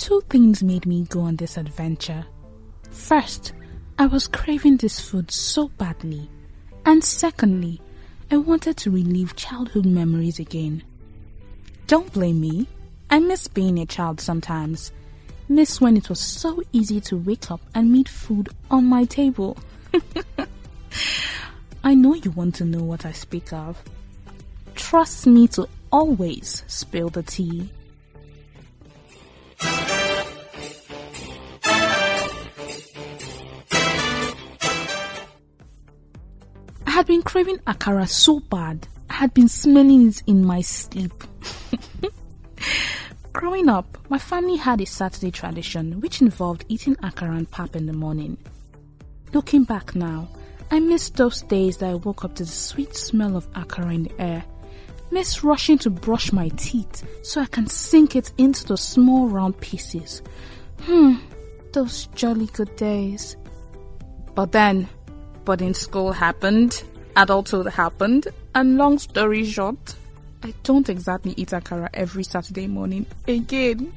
Two things made me go on this adventure. First, I was craving this food so badly. And secondly, I wanted to relive childhood memories again. Don't blame me. I miss being a child sometimes. Miss when it was so easy to wake up and meet food on my table. I know you want to know what I speak of. Trust me to always spill the tea. I had been craving akara so bad, I had been smelling it in my sleep. Growing up, my family had a Saturday tradition which involved eating akara and pap in the morning. Looking back now, I miss those days that I woke up to the sweet smell of akara in the air. Miss rushing to brush my teeth so I can sink it into the small round pieces. Those jolly good days. But then, boarding school happened, adulthood happened, and long story short, I don't exactly eat akara every Saturday morning again.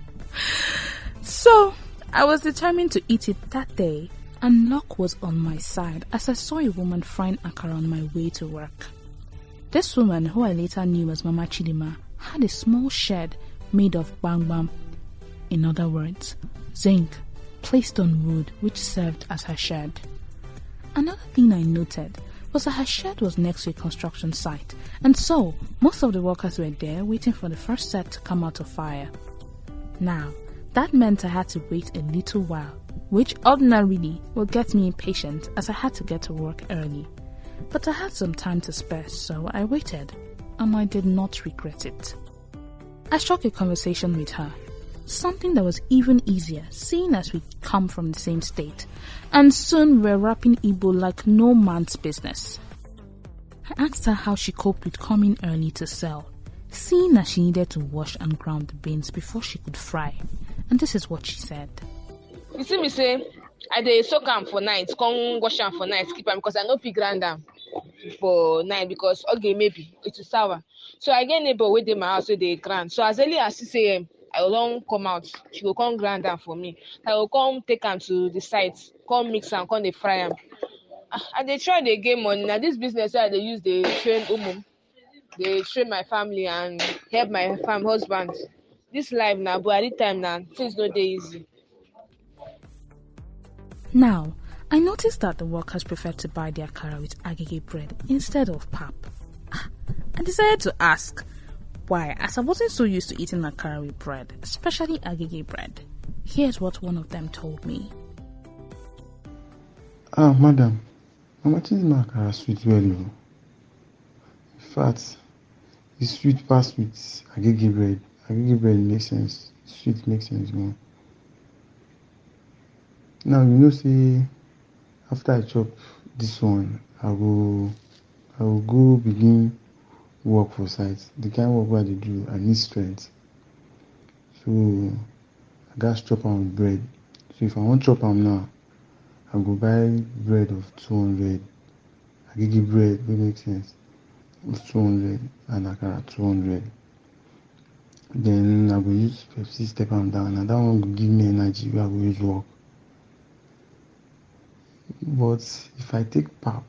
So, I was determined to eat it that day, and luck was on my side as I saw a woman frying akara on my way to work. This woman, who I later knew as Mama Chidima, had a small shed made of bang. In other words, zinc, placed on wood which served as her shed. Another thing I noted was that her shed was next to a construction site, and so most of the workers were there waiting for the first set to come out of fire. Now, that meant I had to wait a little while, which ordinarily would get me impatient as I had to get to work early. But I had some time to spare, so I waited, and I did not regret it. I struck a conversation with her, something that was even easier seeing as we come from the same state, and soon we're rapping Igbo like no man's business. I asked her how she coped with coming early to sell, seeing as she needed to wash and ground the beans before she could fry, and this is what she said. You see me say, I dey soak am for night, come wash am for night, keep am because I no fit grind am for night because okay maybe it is sour. So I get neighbor wey dey my house wey dey grind. So as early as 6 a.m. I will don come out. She go come grind am for me. I will come take am to the site, come mix am, come dey fry am. I dey try dey get money. Na this business wey I dey use dey train umu, dey train my family and help my husband. This life na, but at the time na things no dey easy. Now, I noticed that the workers preferred to buy their akara with agege bread instead of pap. I decided to ask why, as I wasn't so used to eating akara with bread, especially agege bread. Here's what one of them told me. Madam, how much is my akara sweet well? In fact, it's sweet past with agege bread. Agege bread makes sense. Sweet makes sense more. Now, say, after I chop this one, I will go begin work for site. The kind of work where they do, I need strength. So, I got chop am with bread. So, if I want chop am now, I go buy bread of 200. Agege bread, wey make sense, of 200 and akara 200. Then I go use Pepsi step am down, and that one go give me energy where I go use work. But if I take pap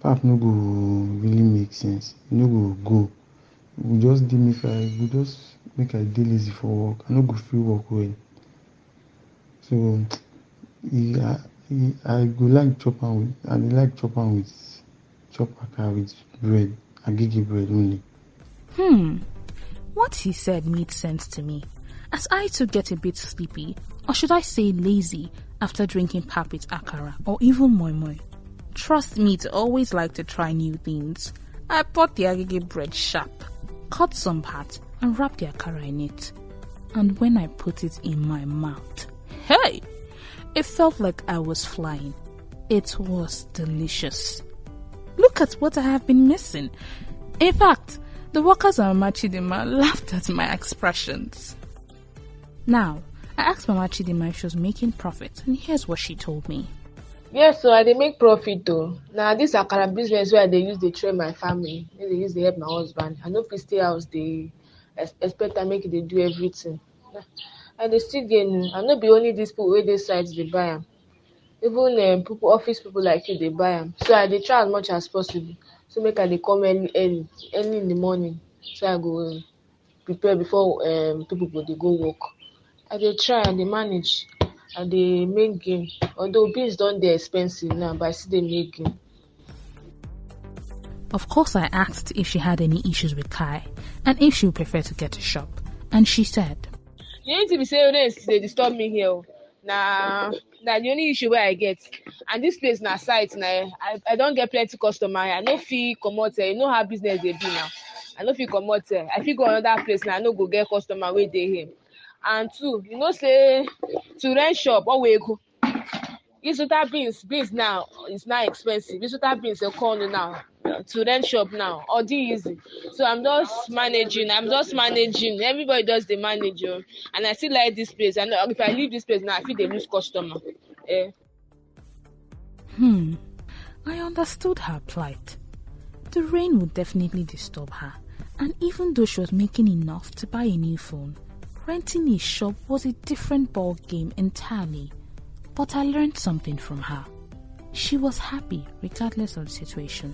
no go really make sense. E no go. E go just make I dey lazy for work. I no go feel work well. So I go like chop am with chop akara with bread, agege bread only. What he said made sense to me, as I too get a bit sleepy, or should I say lazy, after drinking pap with akara or even moi moi. Trust me to always like to try new things. I bought the agege bread sharp, cut some parts and wrapped the akara in it. And when I put it in my mouth, hey! It felt like I was flying. It was delicious. Look at what I have been missing. In fact, the workers at Mama Chidima laughed at my expressions. Now, I asked Mama Chidima if she was making profit, and here's what she told me. Yes, so I dey make profit though. Now this akara business where I dey use dey train my family, dey use dey help my husband. I no fit stay house dey expect am make e dey do everything. and dey still gain. And no be only dis people wey dey site dey buy am, even people, office people like you dey buy am. So I dey try as much as possible, so make I dey come early in the morning, so I go prepare before people go dey go work. I dey try, I dey manage, I dey make gain. Although beans don dey expensive now, but I still dey make gain. Of course, I asked if she had any issues with Kai and if she would prefer to get a shop, and she said, The only thing be say rain dey disturb me here o. Na the only issue wey I get. And this place na site na, I don get plenty customer. I no fit comot here. You know how business dey be now. I no fit comot here. I fit go another place na I no go get customer wey dey here. And two, you know say to rent shop go. Isuta beans now is now expensive. Isuta beans dey come now. To rent shop now, or dey easy. So I'm just managing. Everybody does the manage, and I still like this place. I know if I leave this place now, I feel they lose customer. I understood her plight. The rain would definitely disturb her, and even though she was making enough to buy a new phone, renting a shop was a different ball game entirely. But I learned something from her. She was happy regardless of the situation.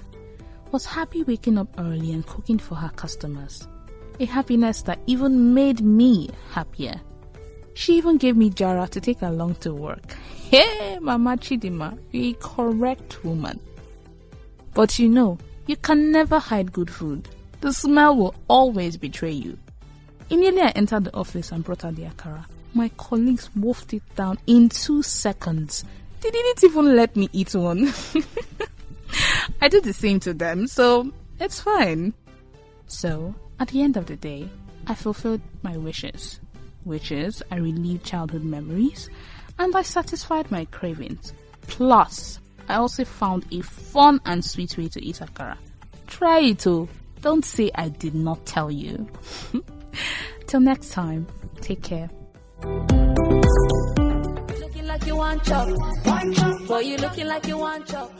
Was happy waking up early and cooking for her customers. A happiness that even made me happier. She even gave me Jara to take along to work. Hey, Mama Chidima, you're a correct woman. But you know, you can never hide good food. The smell will always betray you. Immediately I entered the office and brought out the akara. My colleagues wolfed it down in 2 seconds. They didn't even let me eat one. I did the same to them, so it's fine. So, at the end of the day, I fulfilled my wishes. Which is, I relived childhood memories, and I satisfied my cravings. Plus, I also found a fun and sweet way to eat akara. Try it oh. Don't say I did not tell you. Till next time, take care. Looking like you want chop. Boy, you looking like you want chop.